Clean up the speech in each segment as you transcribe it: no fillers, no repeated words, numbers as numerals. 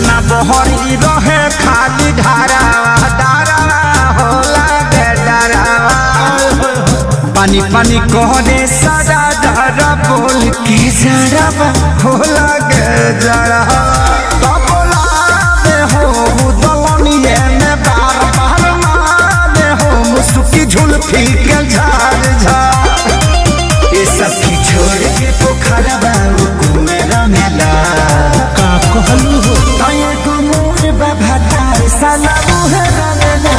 ना बहरी रहे खाली धारावा धारावा होला के डरावा पानी पानी कहने सदा डरा बोल के जरावा होला के जरावा झुलफी के झाड़ झाड़ ये सब की छोड़ के पोखरा बाबू कुमेरा मेला का कहलू हो तये गुमूर बभातार साला मुहे रंगला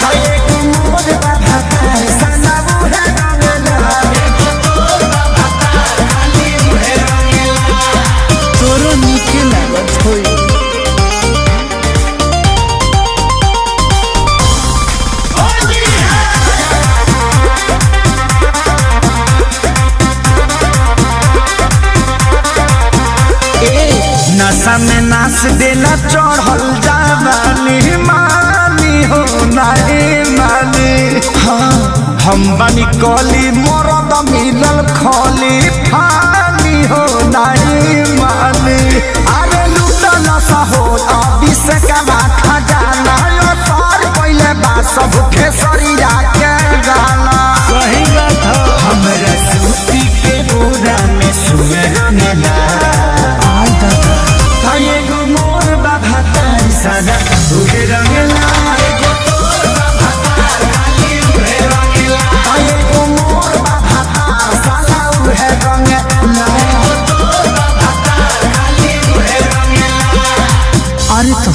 तये गुमूर बभातार साला मुहे रंगला तोरो नीके लागत होई नशा में नाच देला चढ़ल जावानी मानी हो नहीं मानी हाँ हम बनी कली मरद मिलल खली फानी हो नहीं मानी अरे लूटा नशा हो अभी से कमा खजाना पार पहले बा सब खेसरिया के गाना सही बात है हमरा सूती के बोरा में सुअर मेला ये गुमोर बभातार सादा उहे रंगला ये गुमोर बभातार सादा उहे रंगला अरे तो